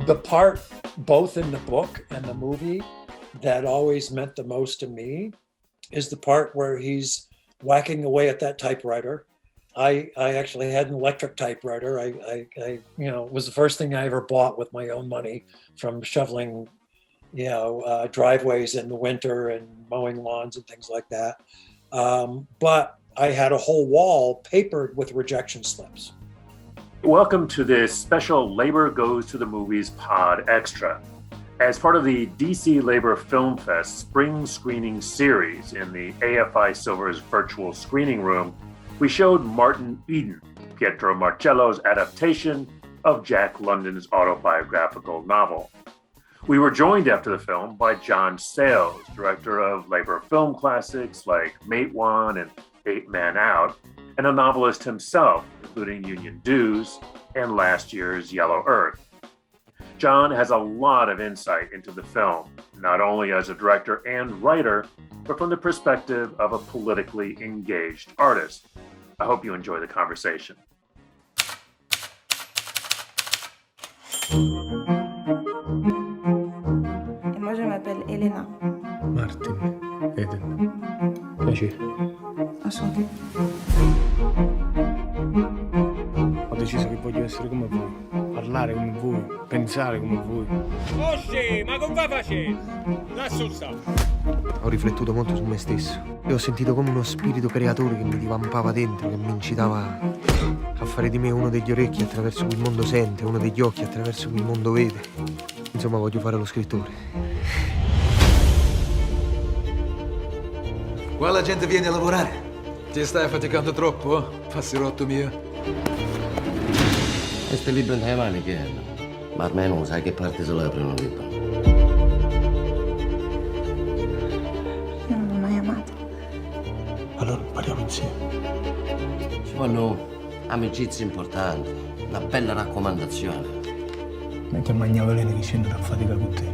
The part, both in the book and the movie, that always meant the most to me is the part where he's whacking away at that typewriter. I actually had an electric typewriter. I it was the first thing I ever bought with my own money from shoveling, driveways in the winter and mowing lawns and things like that. But I had a whole wall papered with rejection slips. Welcome to this special Labor Goes to the Movies Pod Extra. As part of the DC Labor FilmFest spring screening series in the AFI Silver's virtual screening room, we showed Martin Eden, Pietro Marcello's adaptation of Jack London's autobiographical novel. We were joined after the film by John Sayles, director of Labor film classics like Matewan and 8 Men Out, and a novelist himself, including Union Dues and last year's Yellow Earth. John has a lot of insight into the film, not only as a director and writer, but from the perspective of a politically engaged artist. I hope you enjoy the conversation. Moi, je m'appelle Elena. Martin, Eden. Piacere. Enchantée. Ho deciso che voglio essere come voi, parlare come voi, pensare come voi. Osci, ma come facete? Lassù sta. Ho riflettuto molto su me stesso e ho sentito come uno spirito creatore che mi divampava dentro, che mi incitava a fare di me uno degli orecchi attraverso cui il mondo sente, uno degli occhi attraverso cui il mondo vede. Insomma, voglio fare lo scrittore. Qua la gente viene a lavorare. Ti stai affaticando troppo? Passi rotto mio. Questo libro non è male che è, ma almeno sai che parte se lo apre un libro. Io non l'ho mai amato. Allora impariamo insieme. Ci vogliono amicizie importanti, una bella raccomandazione. Mentre a mangiare veleno che scendono a fatica con te.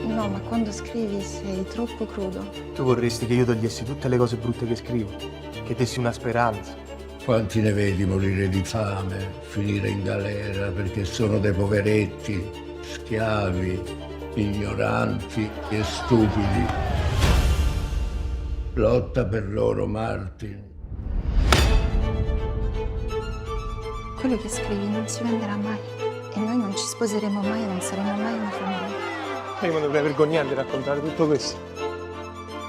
No, ma quando scrivi sei troppo crudo. Tu vorresti che io togliessi tutte le cose brutte che scrivo, che dessi una speranza. Quanti ne vedi morire di fame, finire in galera perché sono dei poveretti, schiavi, ignoranti e stupidi. Lotta per loro, Martin. Quello che scrivi non si venderà mai. E noi non ci sposeremo mai e non saremo mai una famiglia. Io mi dovrei vergognare di raccontare tutto questo.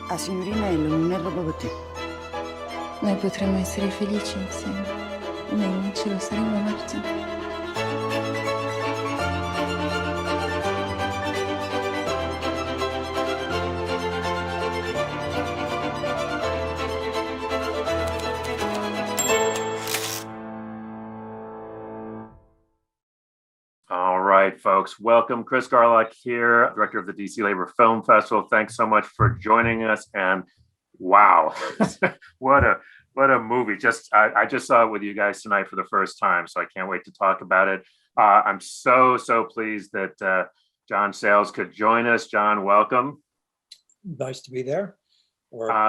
La signorina non è proprio per te. Noi potremmo essere felici insieme. Noi non ce lo saremo, Martin. All right, folks, welcome. Chris Garlock here, director of the DC Labor Film Festival. Thanks so much for joining us. And wow, what a movie. I just saw it with you guys tonight for the first time, so I can't wait to talk about it. I'm so pleased that John Sayles could join us. John, welcome. Nice to be there.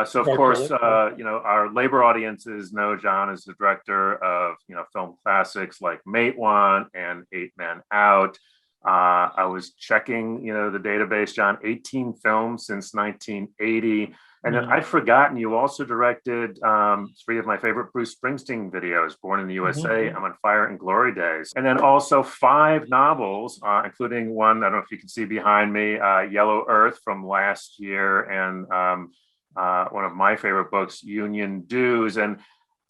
So of course, our labor audiences know John as the director of, film classics like Matewan and 8 Men Out. I was checking, the database, John, 18 films since 1980. And then I'd forgotten you also directed 3 of my favorite Bruce Springsteen videos, Born in the USA, I'm on Fire, and Glory Days. And then also 5 novels, including one, I don't know if you can see behind me, Yellow Earth from last year, and one of my favorite books, Union Dues. And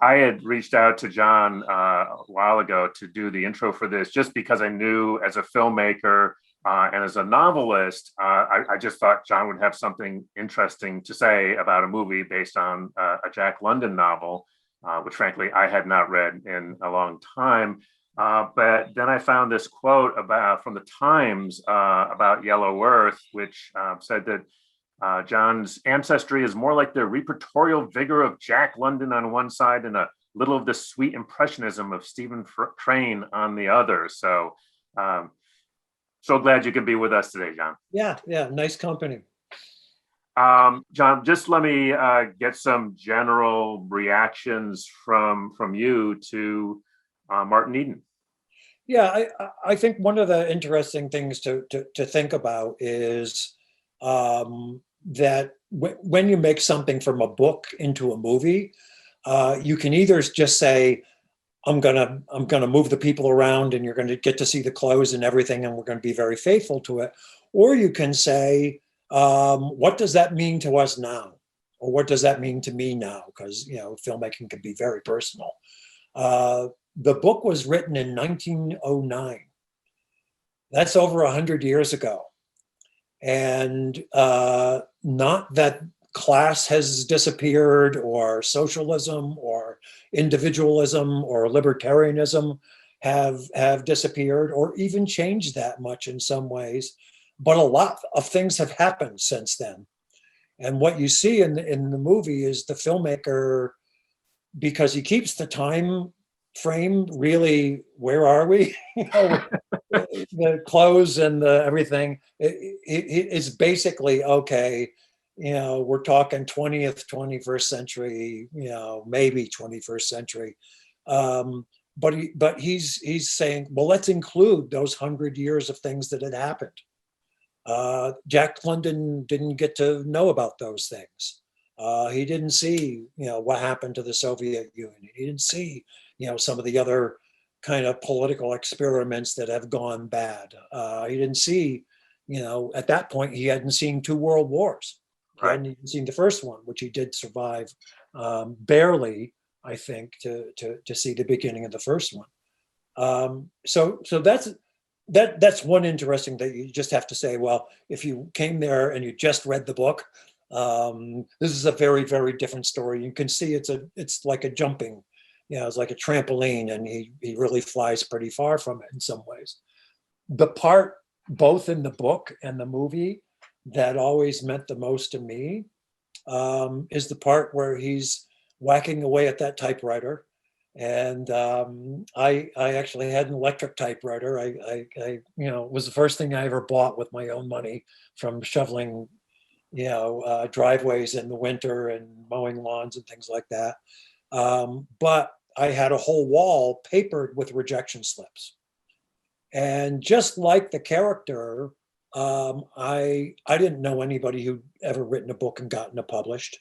I had reached out to John a while ago to do the intro for this, just because I knew as a filmmaker and as a novelist, I just thought John would have something interesting to say about a movie based on a Jack London novel, which frankly I had not read in a long time. But then I found this quote from the Times about Yellow Earth, which said that John's ancestry is more like the repertorial vigor of Jack London on one side and a little of the sweet impressionism of Stephen Train on the other. So, so glad you could be with us today, John. Yeah, nice company. John, just let me get some general reactions from you to Martin Eden. Yeah, I think one of the interesting things to think about is that when you make something from a book into a movie, you can either just say, I'm gonna move the people around and you're gonna get to see the clothes and everything, and we're gonna be very faithful to it. Or you can say, what does that mean to us now? Or what does that mean to me now? Because, you know, filmmaking can be very personal. The book was written in 1909. That's over 100 years ago. And not that class has disappeared or socialism or individualism or libertarianism have disappeared or even changed that much in some ways, but a lot of things have happened since then. And what you see in the movie is the filmmaker, because he keeps the time frame really, where are we? You know, the clothes and the everything, it's basically, okay, you know, we're talking 20th, 21st century, you know, maybe 21st century. But he's saying, well, let's include those 100 years of things that had happened. Jack London didn't get to know about those things. He didn't see, you know, what happened to the Soviet Union. He didn't see, you know, some of the other kind of political experiments that have gone bad. He didn't see, you know, at that point, he hadn't seen 2 world wars. He hadn't even seen the first one, which he did survive barely, I think, to see the beginning of the first one. So that's one interesting that you just have to say, well, if you came there and you just read the book, this is a very, very different story. You can see it's like a jumping, you know, it's like a trampoline, and he really flies pretty far from it in some ways. The part, both in the book and the movie, that always meant the most to me is the part where he's whacking away at that typewriter. And I actually had an electric typewriter. I you know, it was the first thing I ever bought with my own money from shoveling, you know, driveways in the winter and mowing lawns and things like that. But I had a whole wall papered with rejection slips. And just like the character, I didn't know anybody who'd ever written a book and gotten it published.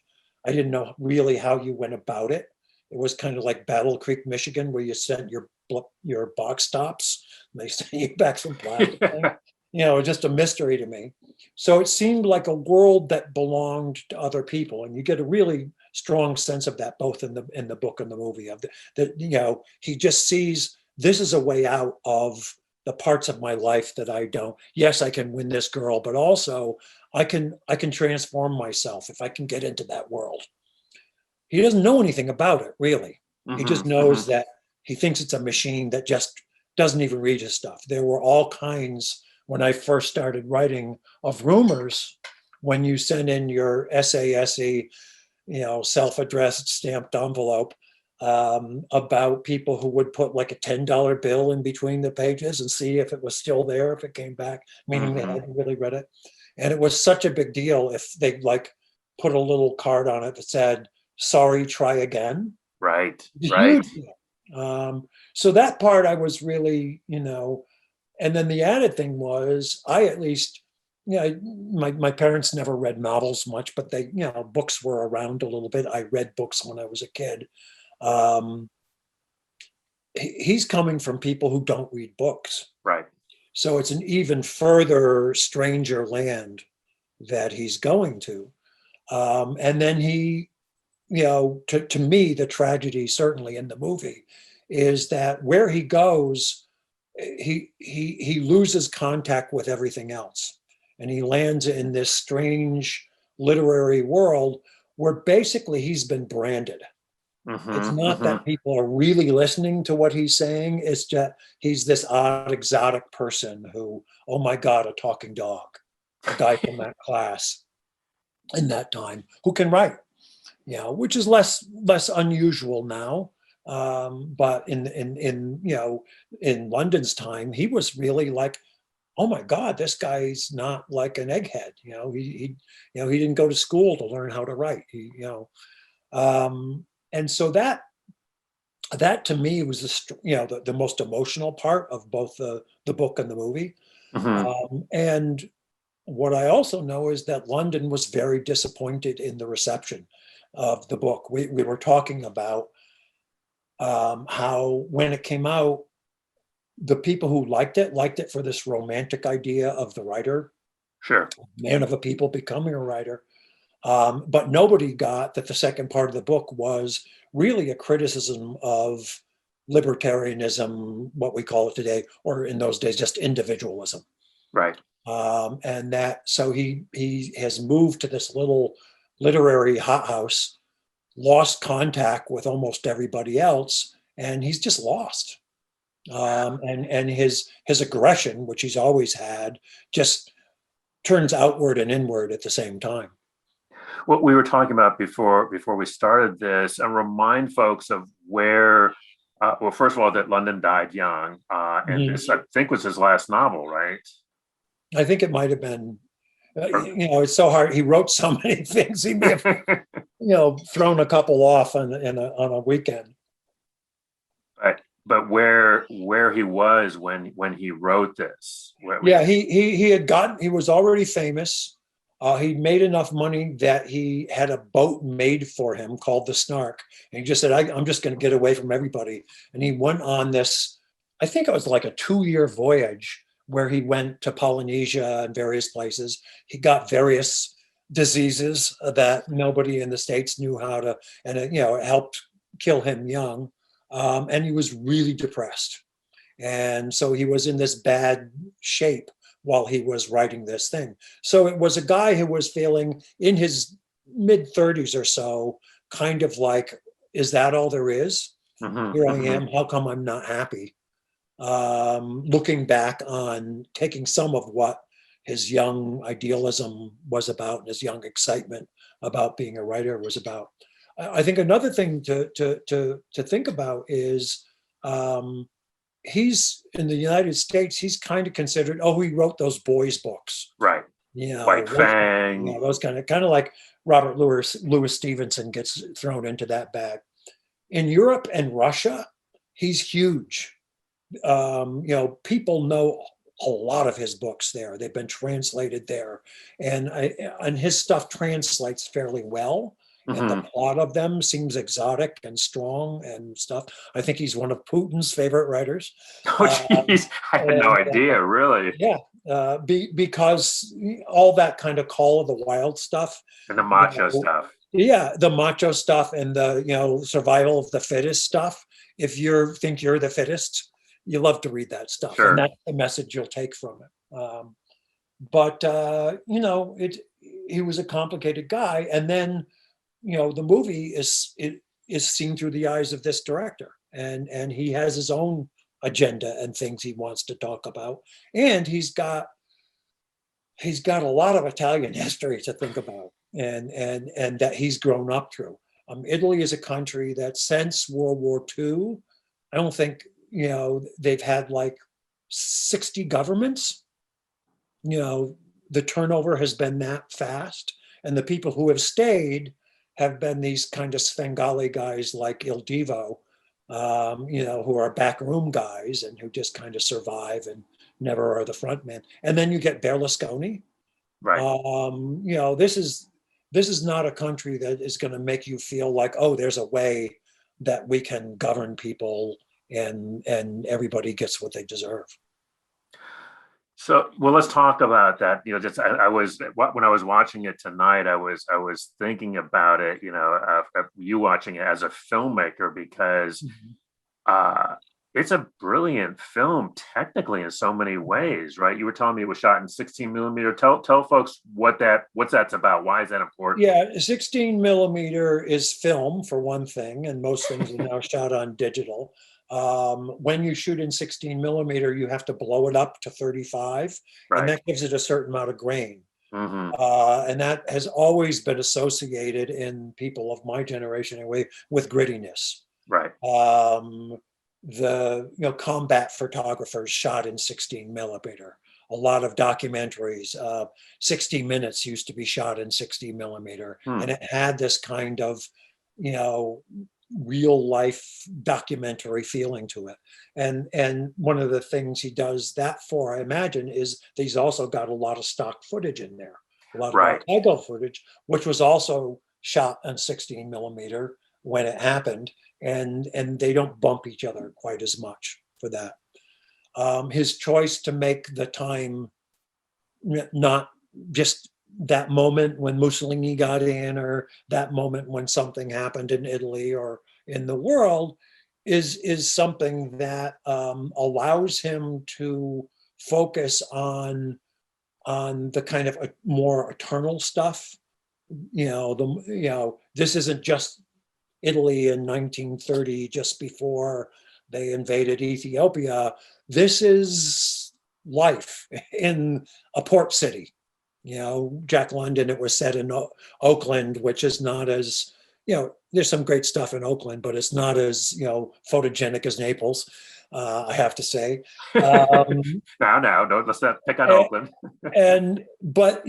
I didn't know really how you went about it. It was kind of like Battle Creek, Michigan, where you sent your box tops, and they sent you back some plastic thing. You know, just a mystery to me. So it seemed like a world that belonged to other people, and you get a really strong sense of that both in the book and the movie. Of that, you know, he just sees this is a way out of the parts of my life that I don't. Yes, I can win this girl, but also I can transform myself if I can get into that world. He doesn't know anything about it, really. Mm-hmm, he just knows that he thinks it's a machine that just doesn't even read his stuff. There were all kinds, when I first started writing, of rumors when you send in your SASE, you know, self-addressed stamped envelope, about people who would put like a $10 bill in between the pages and see if it was still there, if it came back, meaning they hadn't really read it. And it was such a big deal if they like put a little card on it that said, sorry, try again. Right. So that part I was really, you know, and then the added thing was I at least, you know, my parents never read novels much, but they, you know, books were around a little bit. I read books when I was a kid. He's coming from people who don't read books. Right. So it's an even further stranger land that he's going to. And then he, you know, to me, the tragedy certainly in the movie is that where he goes, he loses contact with everything else. And he lands in this strange literary world where basically he's been branded. It's not that people are really listening to what he's saying. It's just he's this odd, exotic person who, oh my God, a talking dog, a guy from that class in that time who can write, you know, which is less unusual now. But in in London's time, he was really like, oh my God, this guy's not like an egghead. He didn't go to school to learn how to write. And so that to me was the most emotional part of both the book and the movie. And what I also know is that London was very disappointed in the reception of the book. We were talking about how when it came out, the people who liked it for this romantic idea of the writer, Sure, man of a people becoming a writer. But nobody got that the second part of the book was really a criticism of libertarianism, what we call it today, or in those days, just individualism. right. And that, so he has moved to this little literary hothouse, lost contact with almost everybody else, and he's just lost. And his aggression, which he's always had, just turns outward and inward at the same time. What we were talking about before we started this, and remind folks of where. Well, first of all, that London died young, and this I think was his last novel, right? I think it might have been. It's so hard. He wrote so many things. He may have, thrown a couple off on a weekend. But where he was when he wrote this? He was already famous. He'd made enough money that he had a boat made for him called the Snark. And he just said, I'm just going to get away from everybody. And he went on this, I think it was like a 2-year voyage where he went to Polynesia and various places. He got various diseases that nobody in the States knew how to, and it helped kill him young. And he was really depressed. And so he was in this bad shape while he was writing this thing. So it was a guy who was feeling in his mid-30s or so, kind of like, is that all there is? Here I am, how come I'm not happy? Looking back on taking some of what his young idealism was about and his young excitement about being a writer was about. I think another thing to think about is he's in the United States, he's kind of considered, he wrote those boys' books. Right. White Fang. Those kind of like Robert Louis Stevenson gets thrown into that bag. In Europe and Russia, he's huge. People know a lot of his books there. They've been translated there. And his stuff translates fairly well. And the plot of them seems exotic and strong and stuff. I think he's one of Putin's favorite writers. Oh, geez. I had no idea, really. Yeah, because all that kind of Call of the Wild stuff. And the macho stuff. Yeah, the macho stuff and the, survival of the fittest stuff. If you think you're the fittest, you love to read that stuff. Sure. And that's the message you'll take from it. But he was a complicated guy. And then, the movie is seen through the eyes of this director, and he has his own agenda and things he wants to talk about, and he's got a lot of Italian history to think about, and that he's grown up through. Italy is a country that since World War II, I don't think they've had like 60 governments. The turnover has been that fast, and the people who have stayed have been these kind of Svengali guys like Il Divo, who are backroom guys and who just kind of survive and never are the front man. And then you get Berlusconi. Right. This is not a country that is going to make you feel like, there's a way that we can govern people and everybody gets what they deserve. So, well, let's talk about that. I was when I was watching it tonight, I was thinking about it. You watching it as a filmmaker, because it's a brilliant film technically in so many ways, right? You were telling me it was shot in 16 millimeter. Tell folks what's that's about. Why is that important? Yeah, 16 millimeter is film for one thing, and most things are now shot on digital. When you shoot in 16 millimeter, you have to blow it up to 35, right. And that gives it a certain amount of grain. Mm-hmm. And that has always been associated in people of my generation anyway with grittiness. Right. The combat photographers shot in 16 millimeter. A lot of documentaries. 60 Minutes used to be shot in 60 millimeter, and it had this kind of real life documentary feeling to it. And one of the things he does that for, I imagine, is that he's also got a lot of stock footage in there, a lot of archival footage, which was also shot on 16 millimeter when it happened, and they don't bump each other quite as much for that. His choice to make the time not just that moment when Mussolini got in, or that moment when something happened in Italy or in the world, is something that allows him to focus on the kind of more eternal stuff. This isn't just Italy in 1930, just before they invaded Ethiopia. This is life in a port city. Jack London, it was set in Oakland, which is not as, there's some great stuff in Oakland, but it's not as, photogenic as Naples, I have to say. Let's not pick on Oakland. But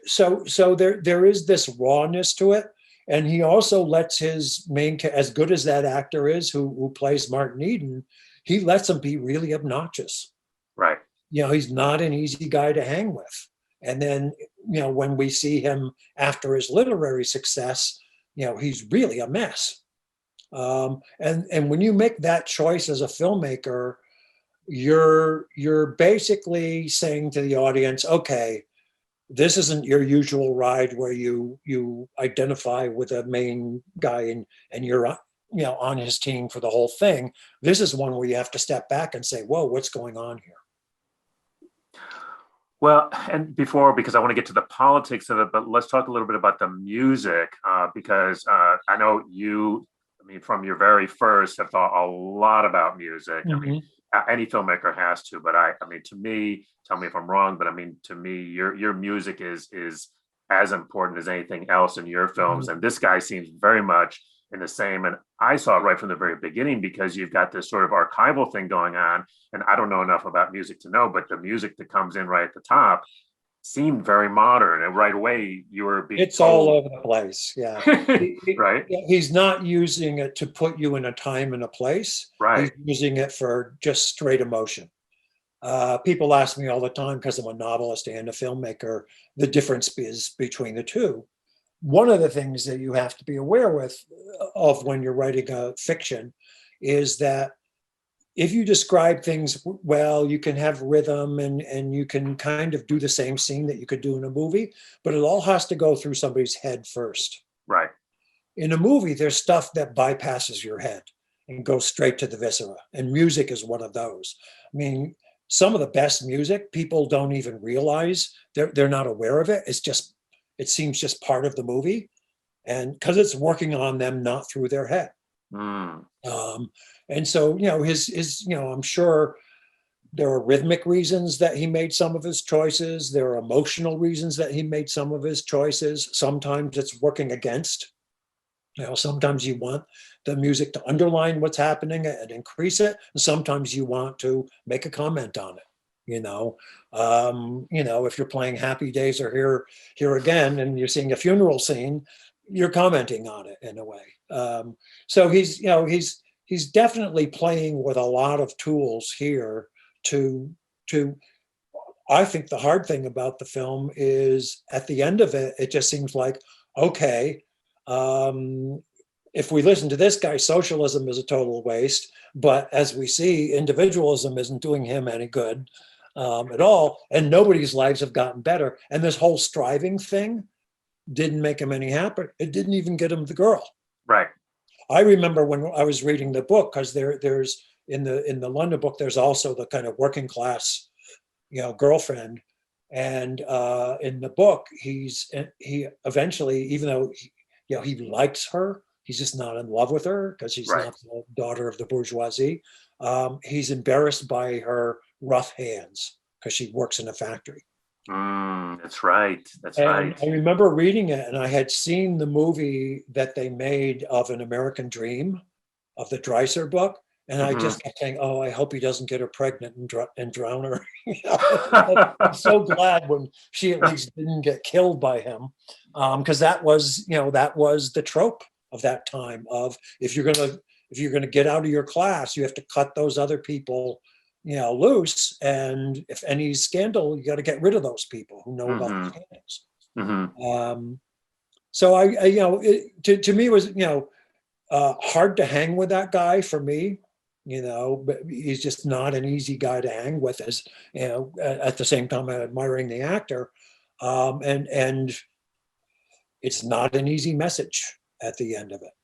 so there is this rawness to it. And he also lets his as good as that actor is who plays Martin Eden, he lets him be really obnoxious. Right. He's not an easy guy to hang with. And then, when we see him after his literary success, he's really a mess. And when you make that choice as a filmmaker, you're basically saying to the audience, okay, this isn't your usual ride where you identify with a main guy and you're on his team for the whole thing. This is one where you have to step back and say, whoa, what's going on here? Well, and because I want to get to the politics of it, but let's talk a little bit about the music, because I know you, from your very first, have thought a lot about music. Mm-hmm. Any filmmaker has to, but to me, tell me if I'm wrong, but to me, your music is as important as anything else in your films. Mm-hmm. And this guy seems very much in the same. And I saw it right from the very beginning, because you've got this sort of archival thing going on. And I don't know enough about music to know, but the music that comes in right at the top seemed very modern. And right away you were being It's told, all over the place. Yeah. Right. He's not using it to put you in a time and a place. Right. He's using it for just straight emotion. People ask me all the time, because I'm a novelist and a filmmaker, the difference is between the two. One of the things that you have to be aware of when you're writing a fiction is that if you describe things well, you can have rhythm and you can kind of do the same scene that you could do in a movie, but it all has to go through somebody's head first. Right. In a movie, there's stuff that bypasses your head and goes straight to the viscera, and music is one of those. Some of the best music, people don't even realize, they're not aware of it. It seems just part of the movie, and because it's working on them, not through their head. And so, his I'm sure there are rhythmic reasons that he made some of his choices. There are emotional reasons that he made some of his choices. Sometimes it's working against. Sometimes you want the music to underline what's happening and increase it. And sometimes you want to make a comment on it. If you're playing Happy Days or Here Again, and you're seeing a funeral scene, you're commenting on it in a way. So he's definitely playing with a lot of tools here to I think the hard thing about the film is at the end of it, it just seems like, okay, if we listen to this guy, socialism is a total waste. But as we see, individualism isn't doing him any good at all. And nobody's lives have gotten better. And this whole striving thing didn't make him any happier. It didn't even get him the girl. Right. I remember when I was reading the book, because there's in the London book, there's also the kind of working class, girlfriend. And in the book, he eventually, even though he likes her, he's just not in love with her because she's not the daughter of the bourgeoisie. He's embarrassed by her rough hands because she works in a factory. That's right. I remember reading it, and I had seen the movie that they made of An American Dream the Dreiser book. And I Mhm. just kept saying, oh, I hope he doesn't get her pregnant and drown her. You know? I'm so glad when she at least didn't get killed by him. Because that was, that was the trope of that time of if you're gonna get out of your class, you have to cut those other people, loose. And if any scandal, you got to get rid of those people who know about the Mhm. scandals. Mhm. So to me it was, hard to hang with that guy for me, but he's just not an easy guy to hang with as, at the same time I'm admiring the actor. And it's not an easy message at the end of it.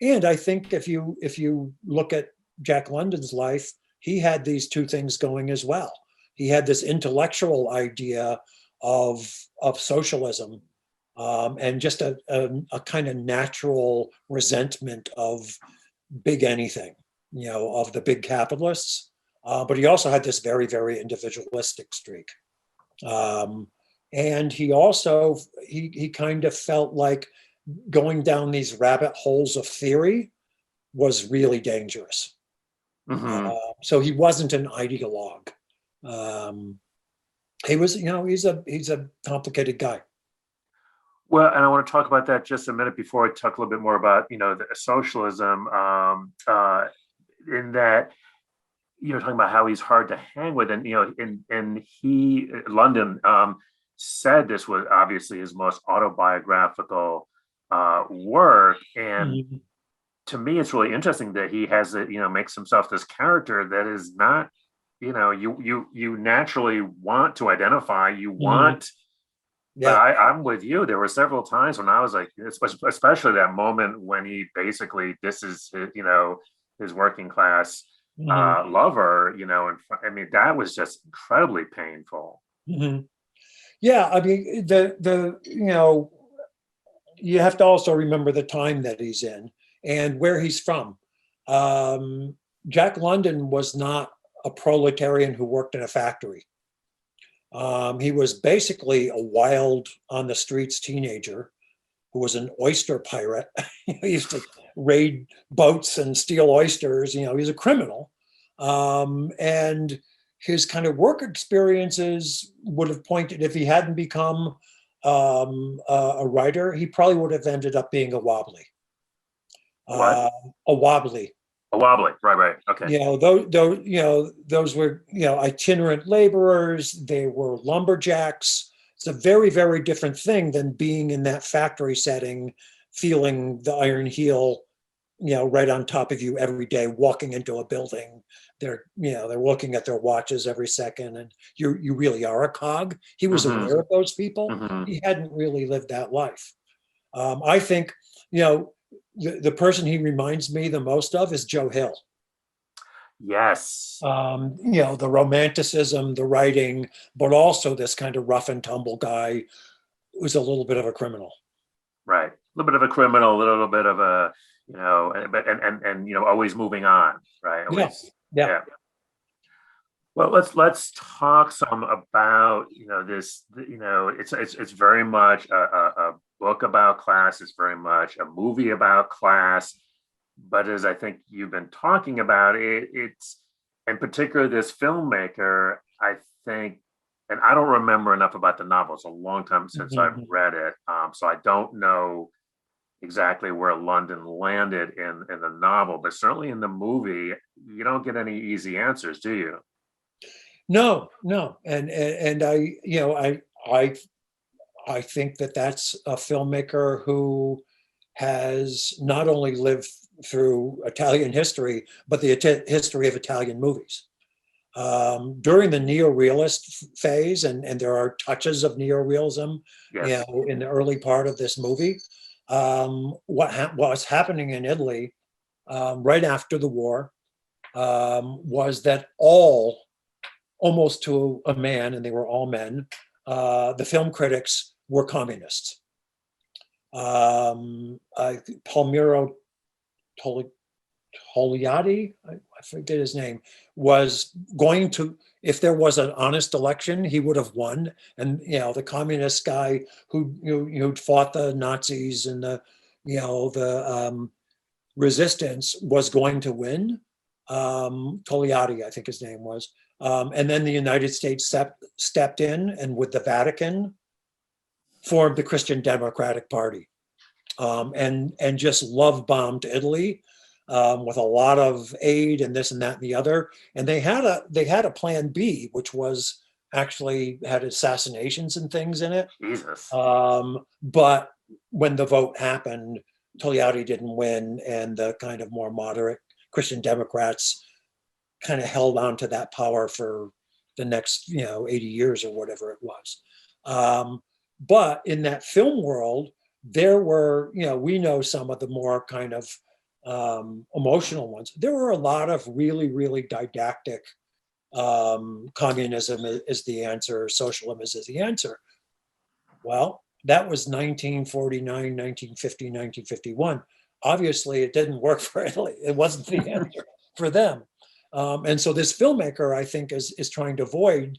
And I think if you look at Jack London's life, he had these two things going as well. He had this intellectual idea of socialism, and just a kind of natural resentment of big anything, of the big capitalists. But he also had this very, very individualistic streak. And he also, he kind of felt like going down these rabbit holes of theory was really dangerous. Mhm. So he wasn't an ideologue. He was, he's a complicated guy. Well, and I want to talk about that just a minute before I talk a little bit more about, the socialism, in that, talking about how he's hard to hang with. And, London, said this was obviously his most autobiographical work. And Mhm. to me, it's really interesting that he has it, makes himself this character that is not, you naturally want to identify, you want. But Yeah. I'm with you. There were several times when I was like, especially that moment when he basically this is his working class Mhm. lover, and I mean that was just incredibly painful. Mhm. Yeah, I mean, you have to also remember the time that he's in and where he's from. Jack London was not a proletarian who worked in a factory. He was basically a wild on the streets teenager who was an oyster pirate. He used to raid boats and steal oysters. He was a criminal. And his kind of work experiences would have pointed, if he hadn't become a writer, he probably would have ended up being a wobbly. What? A wobbly. A wobbly, right, okay. Those were, itinerant laborers. They were lumberjacks. It's a very, very different thing than being in that factory setting, feeling the iron heel, right on top of you every day, walking into a building. They're looking at their watches every second, and you really are a cog. He was Mm-hmm. aware of those people. Mm-hmm. He hadn't really lived that life. I think, the person he reminds me the most of is Joe Hill. Yes. The romanticism, the writing, but also this kind of rough and tumble guy who's a little bit of a criminal. Right. A little bit of a criminal, a little bit of a, and always moving on, right? Always, yeah. Well, let's talk some about, this, it's very much a book about class. It's very much a movie about class. But as I think you've been talking about it, it's in particular this filmmaker, I think, and I don't remember enough about the novel. It's a long time since I've read it. So I don't know exactly where London landed in the novel, but certainly in the movie, you don't get any easy answers, do you? No. And I think that's a filmmaker who has not only lived through Italian history, but the history of Italian movies. During the neo-realist phase, and there are touches of neo-realism, Yes. in the early part of this movie, what's happening in Italy right after the war was that almost to a man, and they were all men, the film critics were communists. Palmiro Togliatti, I forget his name, was going to, if there was an honest election, he would have won. And the communist guy who'd fought the Nazis and the resistance was going to win. Togliatti, I think his name was. And then the United States stepped in and with the Vatican formed the Christian Democratic Party, and just love bombed Italy with a lot of aid and this and that and the other. And they had a plan B, which was actually had assassinations and things in it. Jesus. But when the vote happened, Togliatti didn't win, and the kind of more moderate Christian Democrats kind of held on to that power for the next 80 years or whatever it was. But in that film world, there were, we know some of the more kind of emotional ones. There were a lot of really, really didactic communism is the answer, socialism is the answer. Well, that was 1949, 1950, 1951. Obviously, it didn't work for Italy. It wasn't the answer for them. And so this filmmaker, I think, is trying to avoid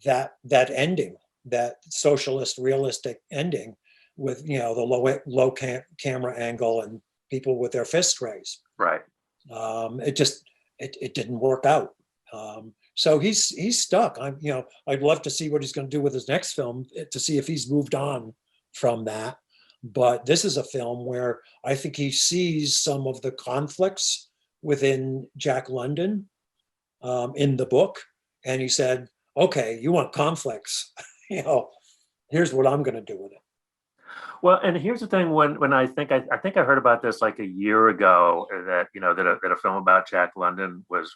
that ending, that socialist, realistic ending with, the low camera angle and people with their fists raised. Right. It didn't work out. So he's stuck. I'd love to see what he's going to do with his next film to see if he's moved on from that. But this is a film where I think he sees some of the conflicts within Jack London in the book. And he said, okay, you want conflicts, here's what I'm going to do with it. Well, and here's the thing: when I think I heard about this like a year ago, that that a film about Jack London was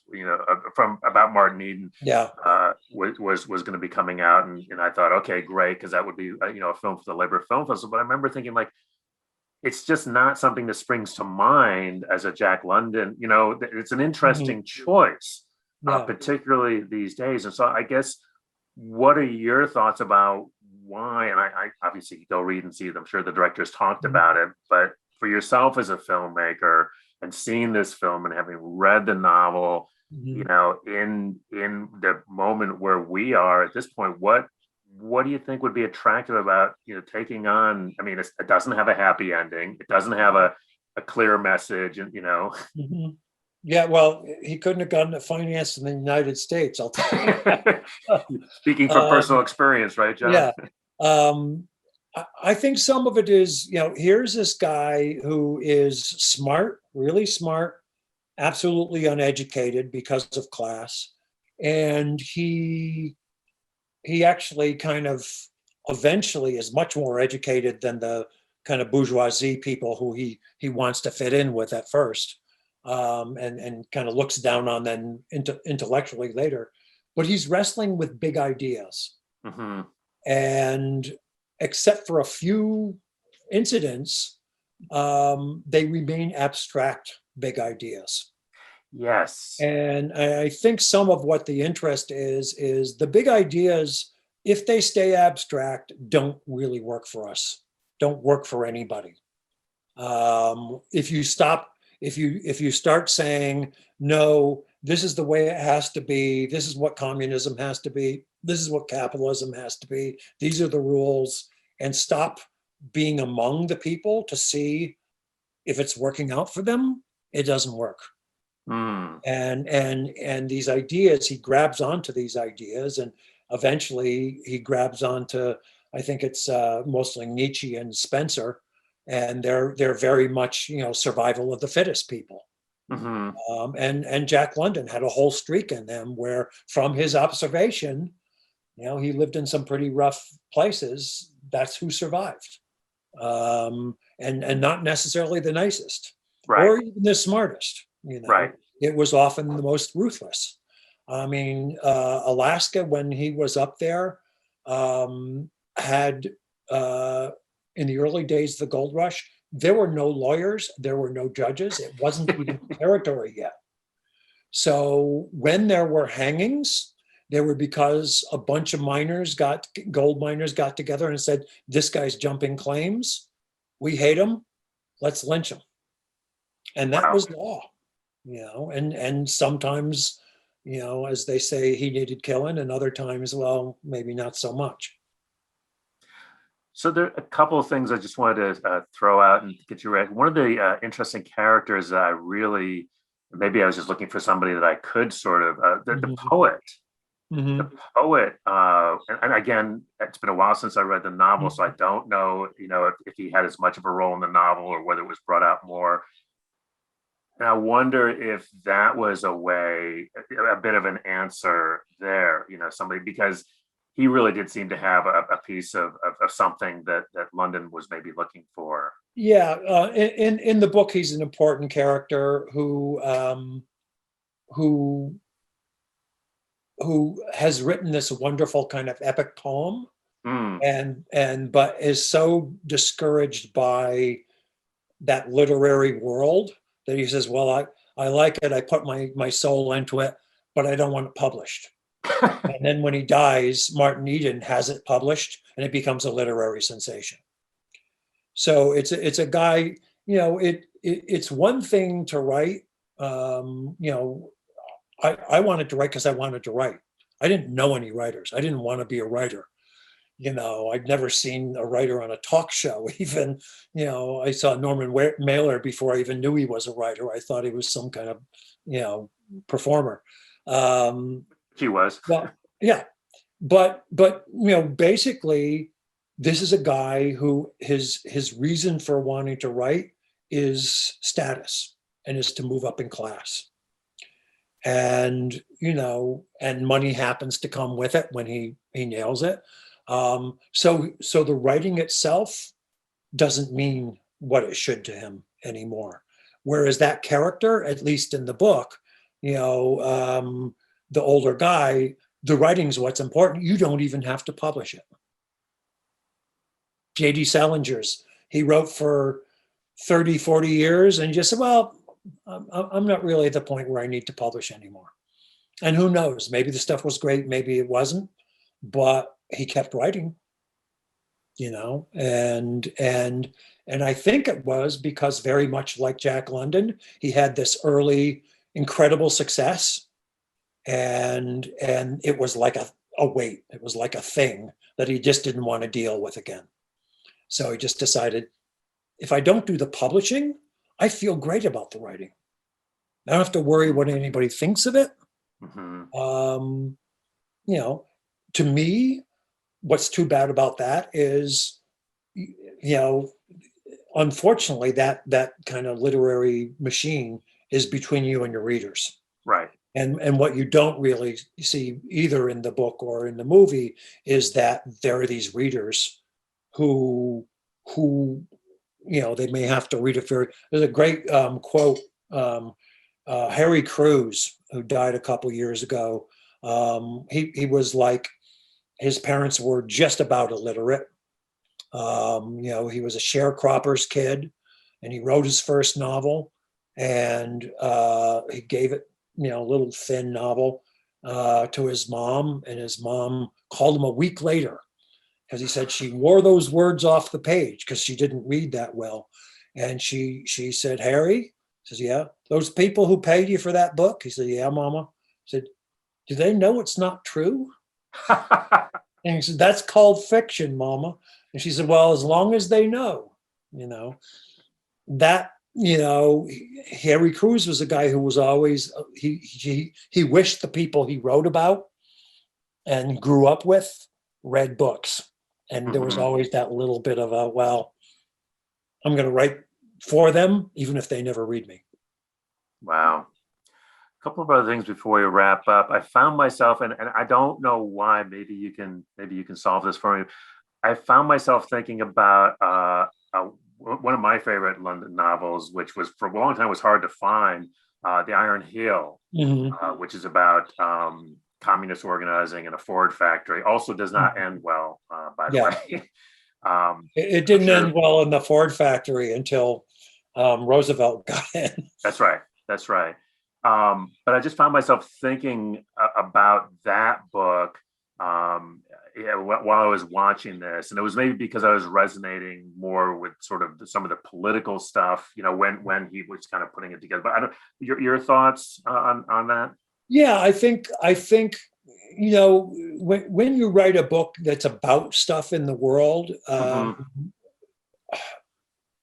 from about Martin Eden, was going to be coming out, and I thought, okay, great, because that would be a film for the Labor Film Festival. But I remember thinking, like, it's just not something that springs to mind as a Jack London. It's an interesting choice, particularly these days. And so I guess, what are your thoughts about why? And I obviously go read and see it. I'm sure the directors talked about it, but for yourself as a filmmaker and seeing this film and having read the novel, in the moment where we are at this point, what do you think would be attractive about taking on? I mean, it doesn't have a happy ending. It doesn't have a clear message, and Yeah, well, he couldn't have gotten it financed in the United States, I'll tell you. Speaking from personal experience, right, John? Yeah. I think some of it is, here's this guy who is smart, really smart, absolutely uneducated because of class. And he actually kind of eventually is much more educated than the kind of bourgeoisie people who he wants to fit in with at first. And kind of looks down on them intellectually later, but he's wrestling with big ideas. Mm-hmm. And except for a few incidents, they remain abstract big ideas. Yes. And I think some of what the interest is the big ideas, if they stay abstract, don't really work for us, don't work for anybody. If you start saying, no, this is the way it has to be, this is what communism has to be, this is what capitalism has to be, these are the rules, and stop being among the people to see if it's working out for them, it doesn't work. And these ideas, he grabs onto these ideas, and eventually he grabs onto, I think it's mostly Nietzsche and Spencer, and they're very much survival of the fittest people. Mm-hmm. And Jack London had a whole streak in them where, from his observation, he lived in some pretty rough places. That's who survived, and not necessarily the nicest, right, or even the smartest. Right. It was often the most ruthless. I mean, Alaska, when he was up there, had in the early days of the gold rush, there were no lawyers, there were no judges. It wasn't even territory yet. So when there were hangings, they were because a bunch of gold miners got together and said, this guy's jumping claims. We hate him. Let's lynch him. And that was law, and sometimes, as they say, he needed killing, and other times, well, maybe not so much. So there are a couple of things I just wanted to throw out and get your reaction. One of the interesting characters that I really, maybe I was just looking for somebody that I could sort of, the poet. Mm-hmm. The poet, and again, it's been a while since I read the novel, so I don't know, if he had as much of a role in the novel or whether it was brought out more. And I wonder if that was a way, a bit of an answer there, somebody, because he really did seem to have a piece of something that London was maybe looking for. Yeah, in the book, he's an important character who has written this wonderful kind of epic poem, but is so discouraged by that literary world that he says, well, I like it, I put my soul into it, but I don't want it published. And then when he dies, Martin Eden has it published and it becomes a literary sensation. So it's a guy, it's one thing to write, I wanted to write because I wanted to write. I didn't know any writers. I didn't want to be a writer. I'd never seen a writer on a talk show. Even, I saw Norman Mailer before I even knew he was a writer. I thought he was some kind of, performer. He was. Well, yeah. But basically, this is a guy who his reason for wanting to write is status and is to move up in class. And, and money happens to come with it when he nails it. So the writing itself doesn't mean what it should to him anymore. Whereas that character, at least in the book, the older guy, the writing's what's important. You don't even have to publish it. J.D. Salinger's, he wrote for 30, 40 years and just said, well, I'm not really at the point where I need to publish anymore. And who knows, maybe the stuff was great, maybe it wasn't, but he kept writing, and I think it was because, very much like Jack London, he had this early incredible success, and it was like a weight, it was like a thing that he just didn't want to deal with again. So he just decided, if I don't do the publishing, I feel great about the writing. I don't have to worry what anybody thinks of it. Mm-hmm. To me, what's too bad about that is, unfortunately, that kind of literary machine is between you and your readers. Right. And what you don't really see either in the book or in the movie is that there are these readers who they may have to read it for. There's a great quote, Harry Crews, who died a couple years ago. He was like, his parents were just about illiterate. He was a sharecropper's kid, and he wrote his first novel, and he gave it, a little thin novel, to his mom, and his mom called him a week later because he said she wore those words off the page because she didn't read that well. And she said, Harry, says, yeah, those people who paid you for that book? He said, yeah, Mama. Said, do they know it's not true? And he said, that's called fiction, Mama. And she said, well, as long as they know, that, Harry Crews was a guy who was always, he wished the people he wrote about and grew up with read books. And there was always that little bit of a, well, I'm going to write for them, even if they never read me. Wow. A couple of other things before we wrap up. I found myself, and I don't know why, maybe you can solve this for me. I found myself thinking about one of my favorite London novels, which was for a long time was hard to find, The Iron Heel, which is about communist organizing in a Ford factory. Also does not end well, by the way. It didn't end well in the Ford factory until Roosevelt got in. That's right. But I just found myself thinking about that book while I was watching this, and it was maybe because I was resonating more with sort of some of the political stuff, when he was kind of putting it together. But I don't. Your thoughts on that? Yeah, I think you know, when you write a book that's about stuff in the world,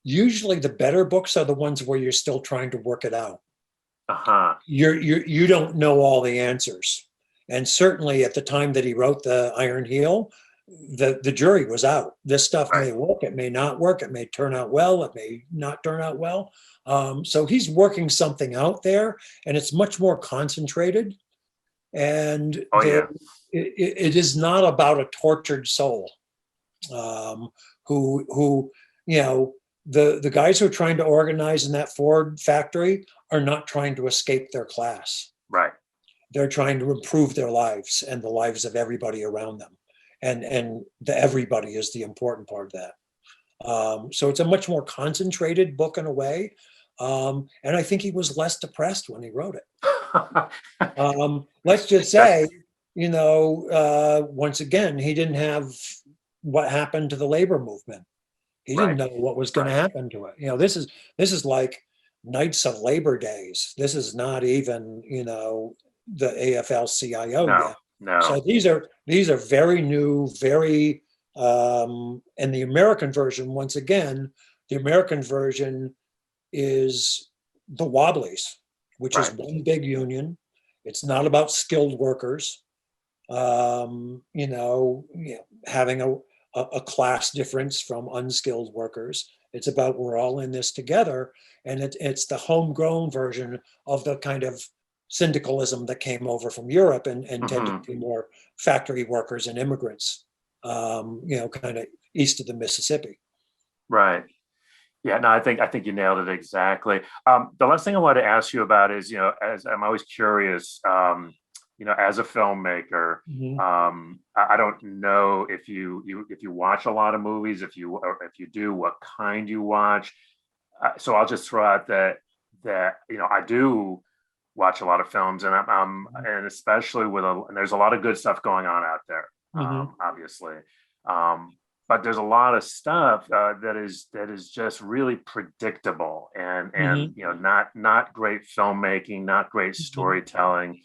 usually the better books are the ones where you're still trying to work it out. You don't know all the answers. And certainly at the time that he wrote the Iron Heel, the jury was out. This stuff may work, it may not work, it may turn out well, it may not turn out well. So he's working something out there, and it's much more concentrated. And it is not about a tortured soul who, you know, the guys who are trying to organize in that Ford factory are not trying to escape their class. Right. They're trying to improve their lives and the lives of everybody around them. And the everybody is the important part of that. So it's a much more concentrated book in a way. And I think he was less depressed when he wrote it. Let's just say, you know, once again, he didn't have what happened to the labor movement. He didn't know what was going to happen to it. You know, this is like Knights of Labor Days. This is not even, you know, the AFL-CIO yet. No. So these are very new, very, and the American version, once again, the American version is the Wobblies, which is one big union. It's not about skilled workers, you know, having a class difference from unskilled workers. It's about we're all in this together, and it's the homegrown version of the kind of syndicalism that came over from Europe and tended to be more factory workers and immigrants, you know, kind of east of the Mississippi. Right. Yeah, no, I think you nailed it exactly. The last thing I wanted to ask you about is, you know, as I'm always curious, you know, as a filmmaker, I don't know if you watch a lot of movies, if you do, what kind you watch. So I'll just throw out that you know, I do watch a lot of films, and and especially and there's a lot of good stuff going on out there, obviously. But there's a lot of stuff that is just really predictable and you know, not great filmmaking, not great storytelling.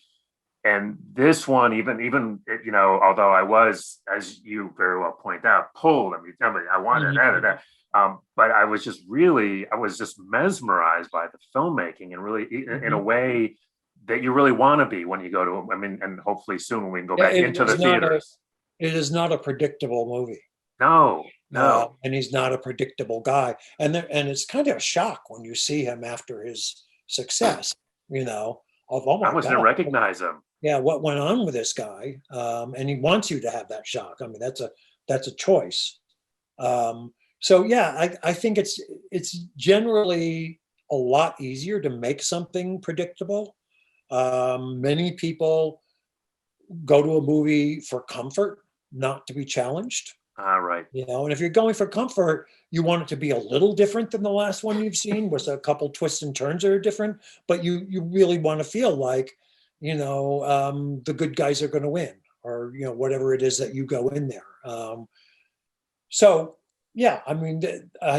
And this one, even you know, although I was, as you very well point out, pulled. I mean, I wanted that. But I was just mesmerized by the filmmaking, and really in a way that you really want to be when you go to. I mean, and hopefully soon when we can go back into the theaters. It is not a predictable movie. No. And he's not a predictable guy. And it's kind of a shock when you see him after his success, you know, of, oh my God. I didn't recognize him. Yeah, what went on with this guy? And he wants you to have that shock. I mean, that's a choice. So yeah, I think it's generally a lot easier to make something predictable. Many people go to a movie for comfort, not to be challenged. Right. You know, and if you're going for comfort, you want it to be a little different than the last one you've seen, with a couple twists and turns that are different, but you really want to feel like, you know, the good guys are going to win, or, you know, whatever it is that you go in there. So yeah, I mean,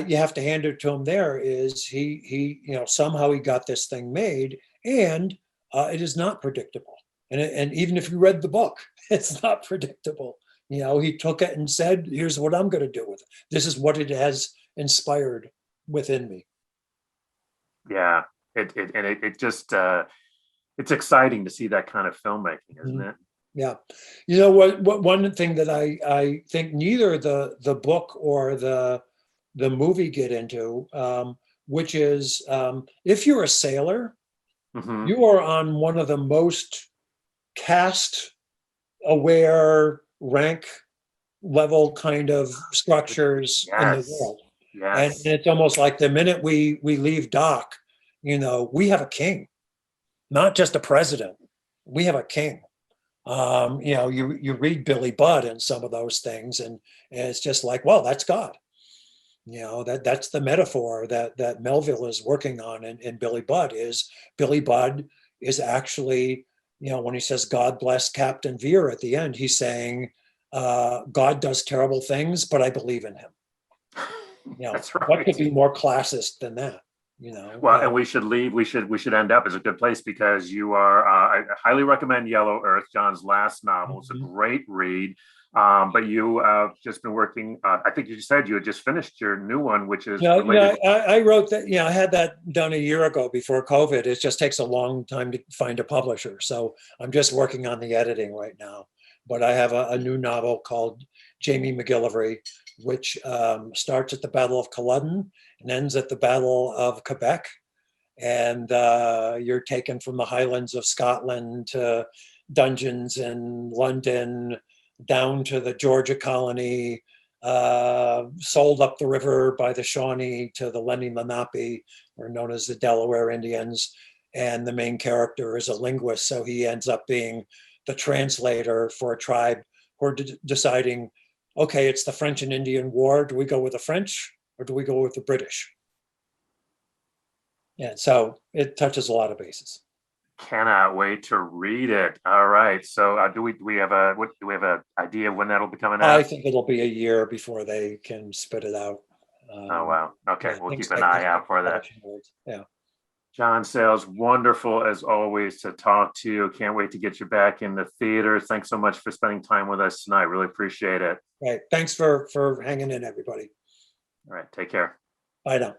you have to hand it to him. There is he you know, somehow he got this thing made, and it is not predictable. And even if you read the book, it's not predictable. You know, he took it and said, here's what I'm going to do with it. This is what it has inspired within me. Yeah, it just it's exciting to see that kind of filmmaking, isn't it? Yeah. You know what one thing that I think neither the book or the movie get into, which is if you're a sailor, you are on one of the most caste aware, rank level kind of structures in the world. And it's almost like the minute we leave dock, you know, we have a king, not just a president. We have a king. You know, you read Billy Budd and some of those things, and it's just like, well, that's God. You know, that's the metaphor that Melville is working on in Billy Budd is actually, you know, when he says, God bless Captain Vere at the end, he's saying, God does terrible things, but I believe in him. You know, That's right. What could be more classist than that? Well, and we should leave. We should end up as a good place because you are. I highly recommend Yellow Earth, John's last novel. It's a great read. But you just been working. I think you said you had just finished your new one, which is related. I wrote that. I had that done a year ago before COVID. It just takes a long time to find a publisher, so I'm just working on the editing right now. But I have a new novel called Jamie McGillivray, which starts at the Battle of Culloden and ends at the Battle of Quebec. And you're taken from the Highlands of Scotland to dungeons in London, down to the Georgia colony, sold up the river by the Shawnee to the Lenni Lenape, or known as the Delaware Indians. And the main character is a linguist, so he ends up being the translator for a tribe who are deciding, okay, it's the French and Indian War. Do we go with the French or do we go with the British? Yeah, so it touches a lot of bases. Cannot wait to read it. All right. So do we have an idea of when that'll be coming out? I think it'll be a year before they can spit it out. Oh, wow. Okay. We'll keep an eye out for that. Yeah. John Sayles, wonderful as always to talk to you. Can't wait to get you back in the theater. Thanks so much for spending time with us tonight. Really appreciate it. Right. Thanks for hanging in, everybody. All right. Take care. Bye now.